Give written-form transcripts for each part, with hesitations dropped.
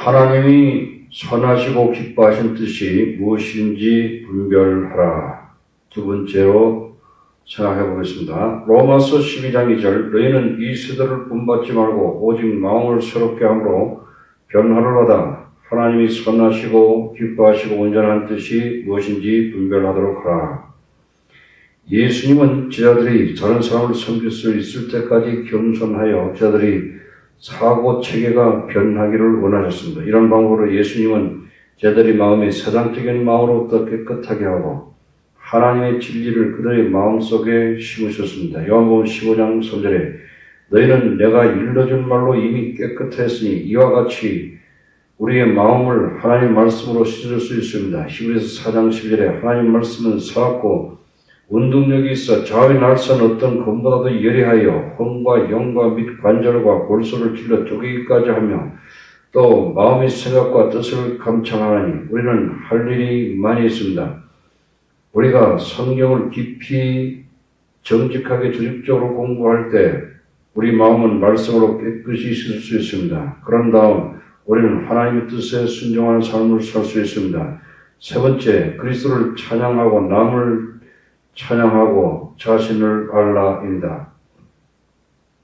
하나님이 선하시고 기뻐하신 뜻이 무엇인지 분별하라. 두 번째로 생각해 보겠습니다. 로마서 12장 2절 너희는 이 세대를 본받지 말고 오직 마음을 새롭게 함으로 변화를 받아 하나님이 선하시고 기뻐하시고 온전한 뜻이 무엇인지 분별하도록 하라. 예수님은 제자들이 다른 사람을 섬길 수 있을 때까지 겸손하여 제자들이 사고 체계가 변하기를 원하셨습니다. 이런 방법으로 예수님은 제자들의 마음이 세상적인 마음으로부터 깨끗하게 하고 하나님의 진리를 그들의 마음속에 심으셨습니다. 요한복음 15장 3절에 너희는 내가 일러준 말로 이미 깨끗했으니 이와 같이 우리의 마음을 하나님 말씀으로 씻을 수 있습니다. 히브리서 4장 10절에 하나님 말씀은 살았고 운동력이 있어 좌의 날선 어떤 검보다도 예리하여 혼과 영과 및 관절과 골수를 찔러 쪼개기까지 하며 또 마음의 생각과 뜻을 감찰하나니 우리는 할 일이 많이 있습니다. 우리가 성경을 깊이 정직하게 조직적으로 공부할 때 우리 마음은 말씀으로 깨끗이 씻을 수 있습니다. 그런 다음 우리는 하나님의 뜻에 순종하는 삶을 살 수 있습니다. 세 번째, 그리스도를 찬양하고 남을 찬양하고 자신을 알라입니다.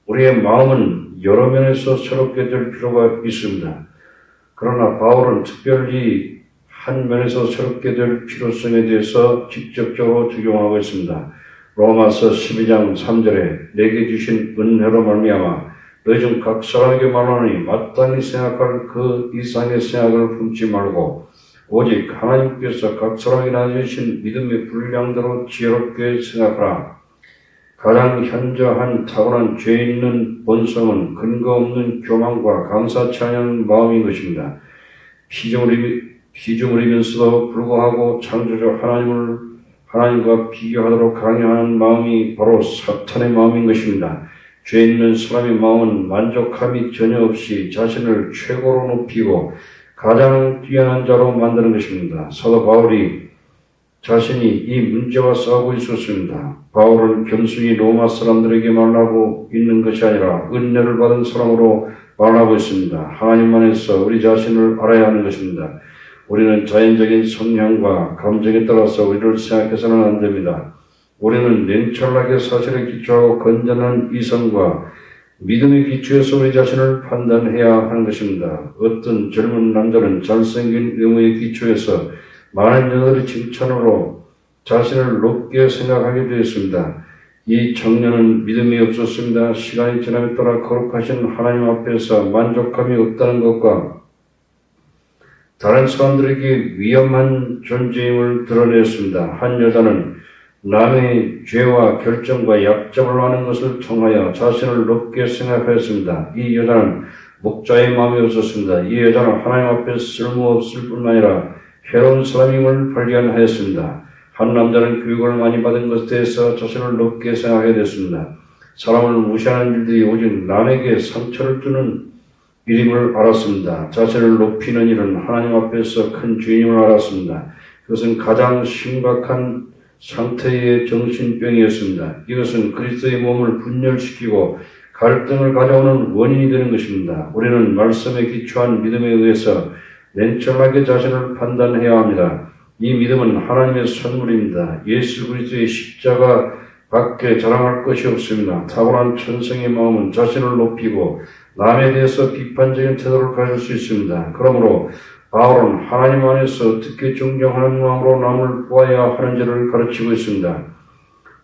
우리의 마음은 여러 면에서 새롭게 될 필요가 있습니다. 그러나 바울은 특별히 한 면에서 새롭게 될 필요성에 대해서 직접적으로 적용하고 있습니다. 로마서 12장 3절에 내게 주신 은혜로 말미암아 너희 중 각 사람에게 말하노니 마땅히 생각할 그 이상의 생각을 품지 말고 오직 하나님께서 각 사람에게 나눠주신 믿음의 분량대로 지혜롭게 생각하라. 가장 현저한 타고난 죄 있는 본성은 근거 없는 교만과 감사치 않은 마음인 것입니다. 피조물이면서도 불구하고 창조주 하나님과 비교하도록 강요하는 마음이 바로 사탄의 마음인 것입니다. 죄 있는 사람의 마음은 만족함이 전혀 없이 자신을 최고로 높이고 가장 뛰어난 자로 만드는 것입니다. 사도 바울이 자신이 이 문제와 싸우고 있었습니다. 바울은 겸손히 로마 사람들에게 말하고 있는 것이 아니라 은혜를 받은 사람으로 말하고 있습니다. 하나님 안에서 우리 자신을 알아야 하는 것입니다. 우리는 자연적인 성향과 감정에 따라서 우리를 생각해서는 안 됩니다. 우리는 냉철하게 사실에 기초하고 건전한 이성과 믿음의 기초에서 우리 자신을 판단해야 하는 것입니다. 어떤 젊은 남자는 잘생긴 외모의 기초에서 많은 여자들의 칭찬으로 자신을 높게 생각하게 되었습니다. 이 청년은 믿음이 없었습니다. 시간이 지남에 따라 거룩하신 하나님 앞에서 만족감이 없다는 것과 다른 사람들에게 위험한 존재임을 드러냈습니다. 한 여자는 남의 죄와 결정과 약점을 아는 것을 통하여 자신을 높게 생각하였습니다. 이 여자는 목자의 마음이 없었습니다. 이 여자는 하나님 앞에 쓸모없을 뿐만 아니라 해로운 사람임을 발견하였습니다. 한 남자는 교육을 많이 받은 것에 대해서 자신을 높게 생각하게 됐습니다. 사람을 무시하는 일들이 오직 남에게 상처를 주는 일임을 알았습니다. 자신을 높이는 일은 하나님 앞에서 큰 죄임을 알았습니다. 그것은 가장 심각한 상태의 정신병이었습니다. 이것은 그리스도의 몸을 분열시키고 갈등을 가져오는 원인이 되는 것입니다. 우리는 말씀에 기초한 믿음에 의해서 냉철하게 자신을 판단해야 합니다. 이 믿음은 하나님의 선물입니다. 예수 그리스도의 십자가 밖에 자랑할 것이 없습니다. 탁월한 천성의 마음은 자신을 높이고 남에 대해서 비판적인 태도를 가질 수 있습니다. 그러므로 바울은 하나님 안에서 어떻게 존경하는 마음으로 남을 보아야 하는지를 가르치고 있습니다.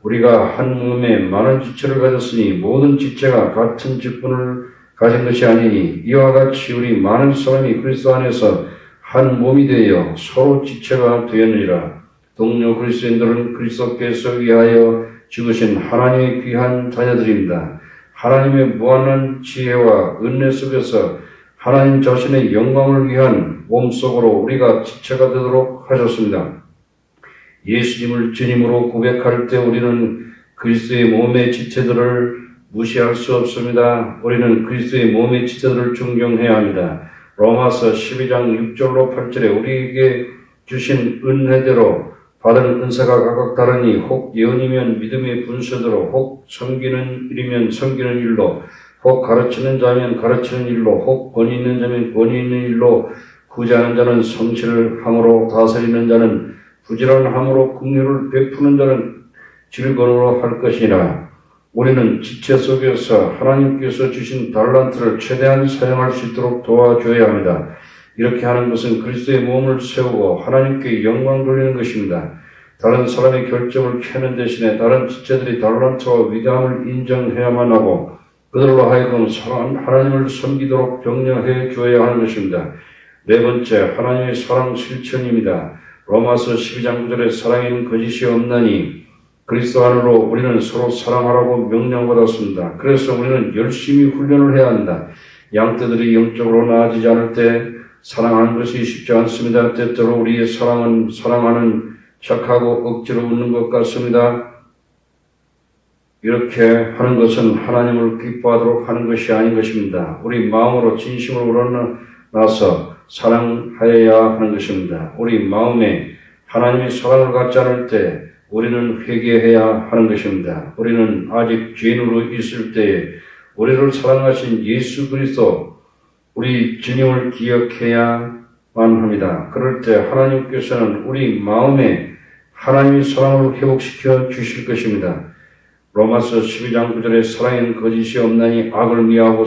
우리가 한 몸에 많은 지체를 가졌으니 모든 지체가 같은 직분을 가진 것이 아니니 이와 같이 우리 많은 사람이 그리스도 안에서 한 몸이 되어 서로 지체가 되었느니라. 동료 그리스도인들은 그리스도께서 위하여 죽으신 하나님의 귀한 자녀들입니다. 하나님의 무한한 지혜와 은혜 속에서 하나님 자신의 영광을 위한 몸속으로 우리가 지체가 되도록 하셨습니다. 예수님을 주님으로 고백할 때 우리는 그리스도의 몸의 지체들을 무시할 수 없습니다. 우리는 그리스도의 몸의 지체들을 존경해야 합니다. 로마서 12장 6절로 8절에 우리에게 주신 은혜대로 받은 은사가 각각 다르니 혹 예언이면 믿음의 분서대로 혹 섬기는 일이면 섬기는 일로 혹 가르치는 자면 가르치는 일로, 혹 권위 있는 자면 권위 있는 일로, 구제하는 자는 성실을 함으로, 다스리는 자는 부지런함으로, 긍휼을 베푸는 자는 즐거움으로 할 것이니라. 우리는 지체 속에서 하나님께서 주신 달란트를 최대한 사용할 수 있도록 도와줘야 합니다. 이렇게 하는 것은 그리스도의 몸을 세우고 하나님께 영광 돌리는 것입니다. 다른 사람의 결정을 캐는 대신에 다른 지체들이 달란트와 위대함을 인정해야만 하고 그들로 하여금 하나님을 섬기도록 격려해 주어야 하는 것입니다. 네 번째, 하나님의 사랑 실천입니다. 로마서 12장 9절에 사랑에는 거짓이 없나니 그리스도 안으로 우리는 서로 사랑하라고 명령받았습니다. 그래서 우리는 열심히 훈련을 해야 한다. 양떼들이 영적으로 나아지지 않을 때 사랑하는 것이 쉽지 않습니다. 때때로 우리의 사랑하는 착하고 억지로 웃는 것 같습니다. 이렇게 하는 것은 하나님을 기뻐하도록 하는 것이 아닌 것입니다. 우리 마음으로 진심으로 우러나서 사랑하여야 하는 것입니다. 우리 마음에 하나님의 사랑을 갖지 않을 때 우리는 회개해야 하는 것입니다. 우리는 아직 죄인으로 있을 때에 우리를 사랑하신 예수 그리스도 우리 주님을 기억해야만 합니다. 그럴 때 하나님께서는 우리 마음에 하나님의 사랑을 회복시켜 주실 것입니다. 로마서 12장 9절에 사랑에는 거짓이 없나니 악을 미워하고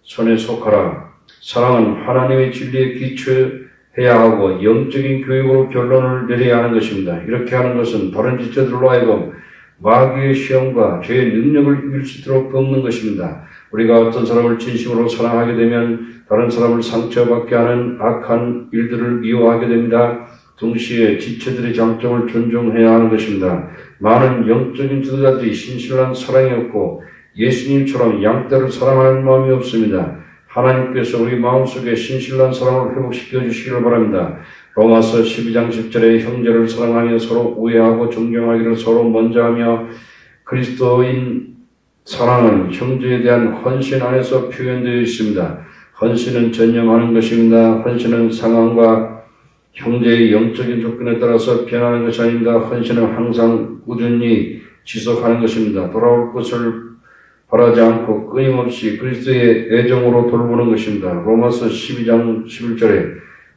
선에 속하라. 사랑은 하나님의 진리에 기초해야 하고 영적인 교육으로 결론을 내려야 하는 것입니다. 이렇게 하는 것은 다른 지체들로 하여금 마귀의 시험과 죄의 능력을 이길 수 있도록 돕는 것입니다. 우리가 어떤 사람을 진심으로 사랑하게 되면 다른 사람을 상처받게 하는 악한 일들을 미워하게 됩니다. 동시에 지체들의 장점을 존중해야 하는 것입니다. 많은 영적인 지도자들이 신실한 사랑이 없고 예수님처럼 양떼를 사랑하는 마음이 없습니다. 하나님께서 우리 마음속에 신실한 사랑을 회복시켜 주시기를 바랍니다. 로마서 12장 10절에 형제를 사랑하며 서로 우애하고 존경하기를 서로 먼저 하며 그리스도인 사랑은 형제에 대한 헌신 안에서 표현되어 있습니다. 헌신은 전념하는 것입니다. 헌신은 상황과 형제의 영적인 조건에 따라서 변하는 것이 아닙니다. 헌신은 항상 꾸준히 지속하는 것입니다. 돌아올 것을 바라지 않고 끊임없이 그리스도의 애정으로 돌보는 것입니다. 로마서 12장 11절에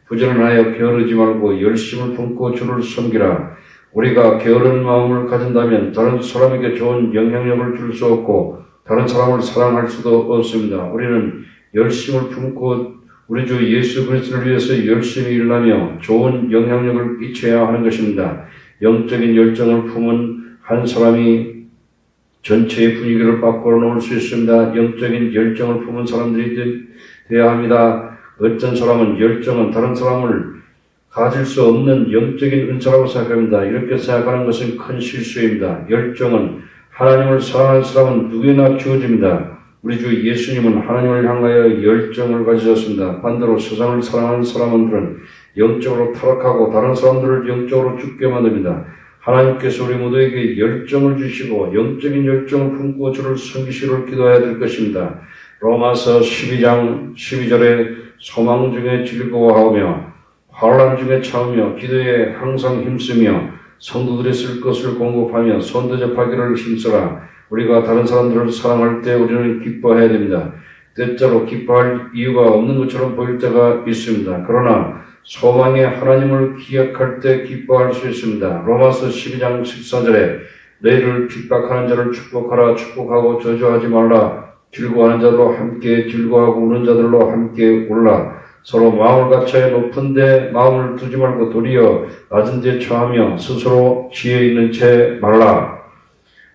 부지런하여 게으르지 말고 열심을 품고 주를 섬기라. 우리가 게으른 마음을 가진다면 다른 사람에게 좋은 영향력을 줄 수 없고 다른 사람을 사랑할 수도 없습니다. 우리는 열심을 품고 우리 주 예수 그리스도를 위해서 열심히 일하며 좋은 영향력을 끼쳐야 하는 것입니다. 영적인 열정을 품은 한 사람이 전체의 분위기를 바꿔 놓을 수 있습니다. 영적인 열정을 품은 사람들이 되어야 합니다. 어떤 사람은 열정은 다른 사람을 가질 수 없는 영적인 은사라고 생각합니다. 이렇게 생각하는 것은 큰 실수입니다. 열정은 하나님을 사랑하는 사람은 누구나 주어집니다. 우리 주 예수님은 하나님을 향하여 열정을 가지셨습니다. 반대로 세상을 사랑하는 사람들은 영적으로 타락하고 다른 사람들을 영적으로 죽게 만듭니다. 하나님께서 우리 모두에게 열정을 주시고 영적인 열정을 품고 주를 섬기시기를 기도해야 될 것입니다. 로마서 12장 12절에 소망 중에 즐거워하며 환난 중에 참으며 기도에 항상 힘쓰며 성도들이 쓸 것을 공급하며 손대접하기를 힘써라. 우리가 다른 사람들을 사랑할 때 우리는 기뻐해야 됩니다. 때때로 기뻐할 이유가 없는 것처럼 보일 때가 있습니다. 그러나 소망의 하나님을 기억할 때 기뻐할 수 있습니다. 로마서 12장 14절에 너희를 핍박하는 자를 축복하라. 축복하고 저주하지 말라. 즐거워하는 자들로 함께 즐거워하고 우는 자들로 함께 울라. 서로 마음을 갖춰야 높은 데 마음을 두지 말고 도리어 낮은 데 처하며 스스로 지혜 있는 채 말라.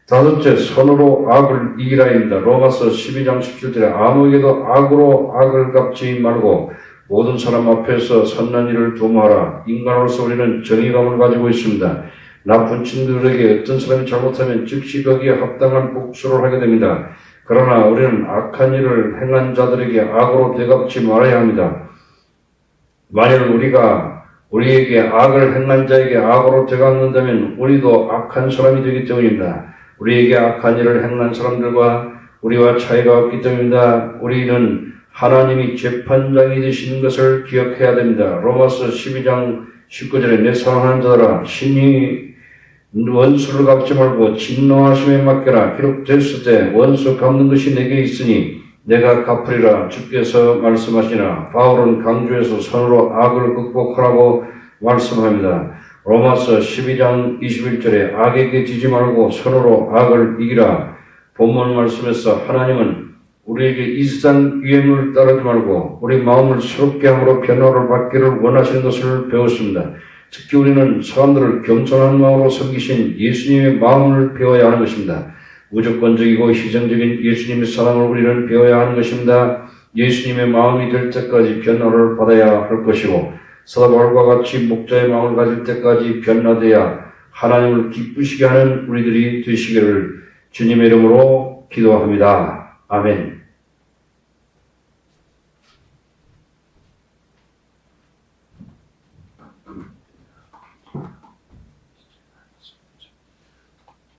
다섯째, 선으로 악을 이기라입니다. 로마서 12장 17절에 아무에게도 악으로 악을 갚지 말고 모든 사람 앞에서 선한 일을 도모하라. 인간으로서 우리는 정의감을 가지고 있습니다. 나쁜 친구들에게 어떤 사람이 잘못하면 즉시 거기에 합당한 복수를 하게 됩니다. 그러나 우리는 악한 일을 행한 자들에게 악으로 되갚지 말아야 합니다. 만일 우리가 우리에게 악을 행한 자에게 악으로 되갚는다면 우리도 악한 사람이 되기 때문입니다. 우리에게 악한 일을 행한 사람들과 우리와 차이가 없기 때문입니다. 우리는 하나님이 재판장이 되시는 것을 기억해야 됩니다. 로마서 12장 19절에 내 사랑하는 자들아, 신이 원수를 갚지 말고 진노하심에 맡겨라. 기록됐을 때 원수 갚는 것이 내게 있으니 내가 갚으리라. 주께서 말씀하시나 바울은 강조해서 손으로 악을 극복하라고 말씀합니다. 로마서 12장 21절에 악에게 지지 말고 손으로 악을 이기라. 본문 말씀에서 하나님은 우리에게 이 세상 유행을 따르지 말고 우리 마음을 새롭게 함으로 변화를 받기를 원하시는 것을 배웠습니다. 특히 우리는 사람들을 겸손한 마음으로 섬기신 예수님의 마음을 배워야 하는 것입니다. 무조건적이고 희생적인 예수님의 사랑을 우리는 배워야 하는 것입니다. 예수님의 마음이 될 때까지 변화를 받아야 할 것이고 사도 바울과 같이 목자의 마음을 가질 때까지 변화되어야 하나님을 기쁘시게 하는 우리들이 되시기를 주님의 이름으로 기도합니다. 아멘.